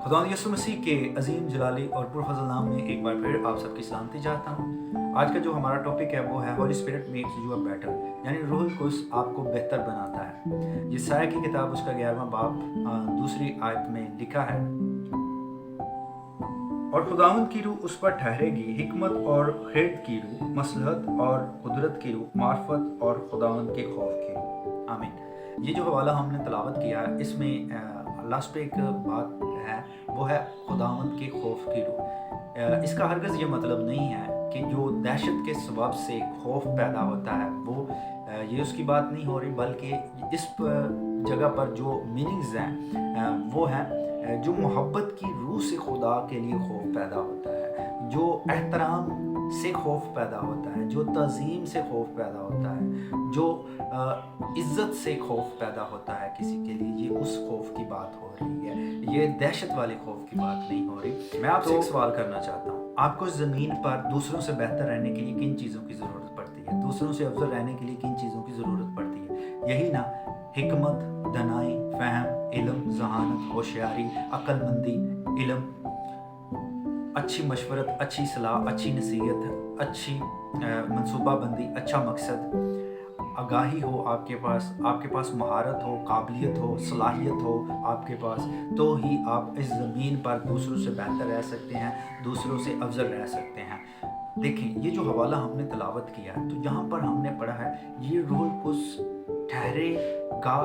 खुदा यसु मसीह के अजीम जलाली और पुरफज़ल नाम में एक बार फिर आप सबकी सलामती चाहता हूँ। आज का जो हमारा टॉपिक है वो है Holi spirit makes you a better, यानी रूहुल कुद्स आपको बेहतर बनाता है। यशायाह की किताब उसका 11वां बाब दूसरी आयत में लिखा है, और खुदावंद की रूह उस पर ठहरेगी, हिकमत और खैर की रूह, मसलहत और कुदरत की रूह, मार्फत और खुदावंद के खौफ की रूह। आमीन। ये जो हवाला हमने तलावत किया है, इसमें लास्ट पे एक बात है, वो है खुदावंद के खौफ की रूह। इसका हरगिज़ ये मतलब नहीं है कि जो दहशत के सबब से खौफ पैदा होता है वो ये उसकी बात नहीं हो रही, बल्कि इस जगह पर जो मीनिंग्स हैं वो हैं जो मोहब्बत की रूह से खुदा के लिए खौफ पैदा होता है, जो एहतराम से खौफ पैदा होता है, जो तज़ीम से खौफ पैदा होता है, जो इज़्ज़त से खौफ पैदा होता है किसी के लिए, ये उस खौफ की बात हो रही है। ये दहशत वाले खौफ की बात नहीं हो रही। मैं आपसे एक सवाल करना चाहता हूँ, आपको ज़मीन पर दूसरों से बेहतर रहने के लिए किन चीज़ों की ज़रूरत पड़ती है? दूसरों से अफजल रहने के लिए किन चीज़ों की ज़रूरत पड़ती है? यही ना, हिकमत, दनाई, फहम, इल्म, जहानत, होशियारी, अक्लमंदी, इल्म, अच्छी मशवरत, अच्छी सलाह, अच्छी नसीहत, अच्छी मनसूबाबंदी, अच्छा मकसद, आगाही हो आपके पास महारत हो, काबिलियत हो, सलाहियत हो आपके पास, तो ही आप इस ज़मीन पर दूसरों से बेहतर रह सकते हैं, दूसरों से अफजल रह सकते हैं। देखें, ये जो हवाला हमने तलावत किया है, तो यहाँ पर हमने पढ़ा है ये रूहुल कुद्स ठहरेगा,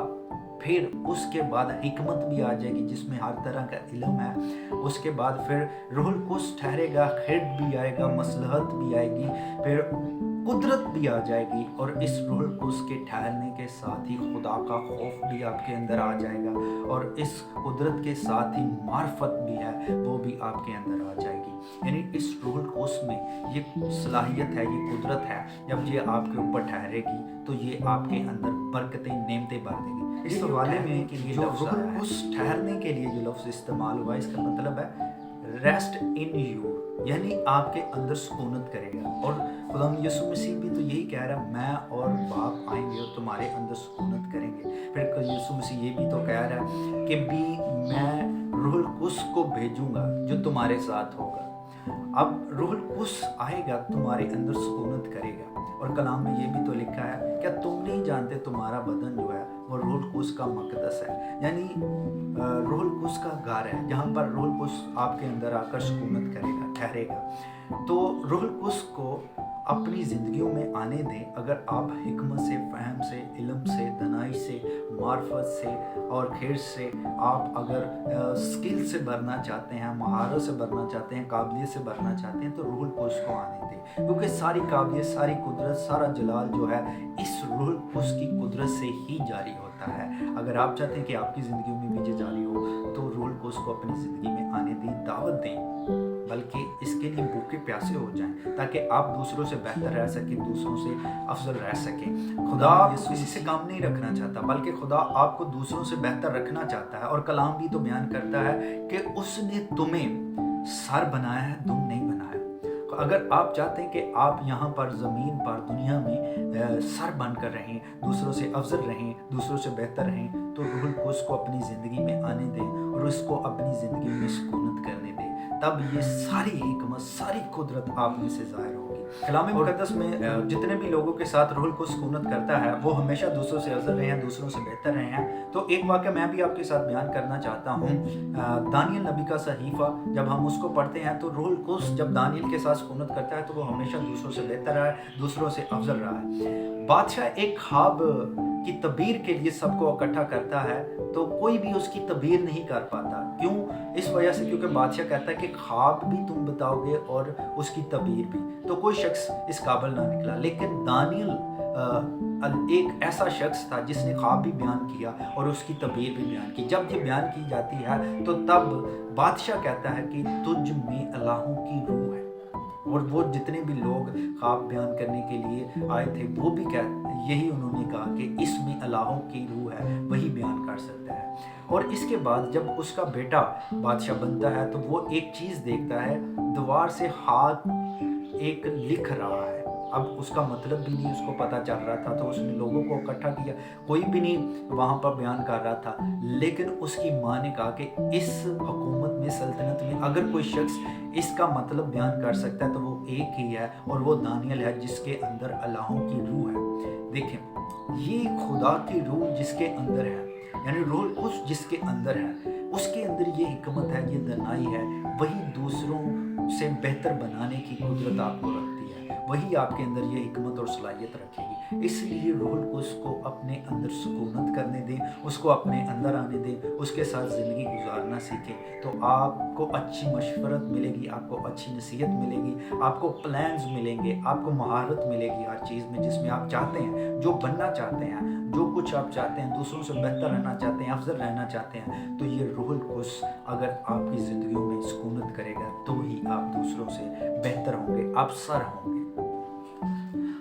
फिर उसके बाद हिकमत भी आ जाएगी जिसमें हर तरह का इल्म है, उसके बाद फिर रूहुल कुद्स ठहरेगा, खैर भी आएगा, मसलहत भी आएगी, फिर कुदरत भी आ जाएगी, और इस रूहुल कुद्स के ठहरने के साथ ही खुदा का खौफ भी आपके अंदर आ जाएगा, और इस कुदरत के साथ ही मार्फत भी है वो भी आपके अंदर आ जाएगी। यानी इस रूहुल कुद्स में ये सलाहियत है, ये कुदरत है, जब ये आपके ऊपर ठहरेगी तो ये आपके अंदर बरकतें, नेमतें भर देगी। इस हवाले में कि जो रूहुल कुद्स ठहरने के लिए जो लफ्ज़ इस्तेमाल हुआ, इसका मतलब है रेस्ट इन यू, यानी आपके अंदर सुकूनत करेगा। और खुदा यसु मसीह भी तो यही कह रहा है, मैं और बाप आएंगे और तुम्हारे अंदर सुकूनत करेंगे। फिर यसु मसीह ये भी तो कह रहा है कि भी मैं रूहुल कुद्स को भेजूंगा जो तुम्हारे साथ होगा। अब रूहुल कुद्स आएगा, तुम्हारे अंदर सुकूनत करेगा। और कलाम में ये भी तो लिखा है, क्या तुम नहीं जानते तुम्हारा बदन जो है वो रूहुल कुद्स का मक़दस है, यानी रूहुल कुद्स का घर है, जहाँ पर रूहुल कुद्स आपके अंदर आकर सुकूनत करेगा, ठहरेगा। तो रूहुल कुद्स को अपनी ज़िंदगियों में आने दें अगर आप हिकमत से, फ़हम से, इल्म से, दनाई से, मार्फत से और खैर से, आप अगर स्किल से भरना चाहते हैं, महारत से भरना चाहते हैं, काबिलियत से भरना चाहते हैं, तो रूहुल कुद्स को आने दें, क्योंकि सारी काबिलियत, सारी कुदरत, सारा जलाल जो है इस रूहुल कुद्स की कुदरत से ही जारी होता है। अगर आप चाहते हैं कि आपकी ज़िंदगी में भी ये जारी हो, तो रूहुल कुद्स को अपनी ज़िंदगी में आने दें, दावत दें, बल्कि इसके लिए भूखे प्यासे हो जाएं, ताकि आप दूसरों से बेहतर रह सकें, दूसरों से अफजल रह सकें। खुदा किसी से काम नहीं रखना चाहता, बल्कि खुदा आपको दूसरों से बेहतर रखना चाहता है। और कलाम भी तो बयान करता है कि उसने तुम्हें सर बनाया है, तुम नहीं बनाया। अगर आप चाहते हैं कि आप यहाँ पर ज़मीन पर, दुनिया में सर बनकर रहें, दूसरों से अफजल रहें, दूसरों से बेहतर रहें, तो रूहुल कुद्स को अपनी ज़िंदगी में आने दें और उसको अपनी ज़िंदगी में सुकूनत करने दें। तब ये सारी हिकमत, सारी कुदरत आप में से ज़ाहिर होगी। कलाम मुक़द्दस में जितने भी लोगों के साथ रूहुल कुद्स सुकूनत करता है, वो हमेशा दूसरों से अफजल रहे हैं, दूसरों से बेहतर रहे हैं। तो एक वाक़या मैं भी आपके साथ बयान करना चाहता हूँ। दानियल नबी का सहीफ़ा जब हम उसको पढ़ते हैं, तो रूहुल कुद्स जब दानियल के साथ सुकूनत करता है, तो वो हमेशा दूसरों से बेहतर रहा है, दूसरों से अफजल रहा है। बादशाह एक ख्वाब की तबीर के लिए सबको इकट्ठा करता है, तो कोई भी उसकी तबीर नहीं कर पाता। क्यों? इस वजह से क्योंकि बादशाह कहता है कि ख्वाब भी तुम बताओगे और उसकी तबीर भी, तो कोई शख्स इस काबिल ना निकला। लेकिन दानियल एक ऐसा शख्स था जिसने ख्वाब भी बयान किया और उसकी तबीर भी बयान की। जब ये बयान की जाती है, तो तब बादशाह कहता है कि तुझ में अल्लाहों की रूह है। और वो जितने भी लोग ख्वाब बयान करने के लिए आए थे, वो भी यही उन्होंने कहा कि इसमें अल्लाहों की रूह है, वही बयान कर सकता है। और इसके बाद जब उसका बेटा बादशाह बनता है, तो वो एक चीज़ देखता है, दीवार से हाथ एक लिख रहा है। अब उसका मतलब भी नहीं उसको पता चल रहा था, तो उसने लोगों को इकट्ठा किया, कोई भी नहीं वहाँ पर बयान कर रहा था। लेकिन उसकी माँ ने कहा कि इस हुकूमत में, सल्तनत में अगर कोई शख्स इसका मतलब बयान कर सकता है तो वो एक ही है, और वो दानियल है जिसके अंदर अल्लाहों की रूह है। देखें, ये खुदा की रूह जिसके अंदर है, यानी रूह कुछ जिसके अंदर है, उसके अंदर ये हिकमत है, ये दनाई है, वही दूसरों से बेहतर बनाने की कुदरत आपको रखती है, वही आपके अंदर ये हिकमत और सलाहियत रखेगी। इसलिए रूहुल कुद्स को अपने अंदर सुकूनत करने दें, उसको अपने अंदर आने दें, उसके साथ ज़िंदगी गुजारना सीखें, तो आपको अच्छी मशवरत मिलेगी, आपको अच्छी नसीहत मिलेगी, आपको प्लान्स मिलेंगे, आपको महारत मिलेगी हर चीज़ में जिसमें आप चाहते हैं, जो बनना चाहते हैं, जो कुछ आप चाहते हैं, दूसरों से बेहतर रहना चाहते हैं, अफजल रहना चाहते हैं, तो ये रूहुल कुद्स अगर आपकी ज़िंदगियों में सुकूनत करेगा तो ही आप दूसरों से बेहतर होंगे, अफसर होंगे।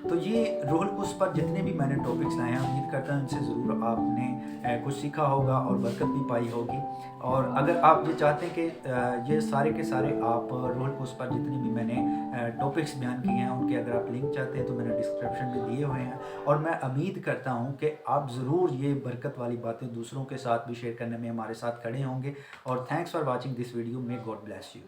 तो ये रूहुल कुद्स पर जितने भी मैंने टॉपिक्स लाए हैं, उम्मीद करता हूँ इनसे ज़रूर आपने कुछ सीखा होगा और बरकत भी पाई होगी। और अगर आप ये चाहते हैं कि ये सारे के सारे आप रूहुल कुद्स पर जितनी भी मैंने टॉपिक्स बयान किए हैं उनके अगर आप लिंक चाहते हैं तो मैंने डिस्क्रिप्शन में दिए हुए हैं, और मैं उम्मीद करता हूँ कि आप ज़रूर ये बरकत वाली बातें दूसरों के साथ भी शेयर करने में हमारे साथ खड़े होंगे। और thanks for watching this video, may God bless you.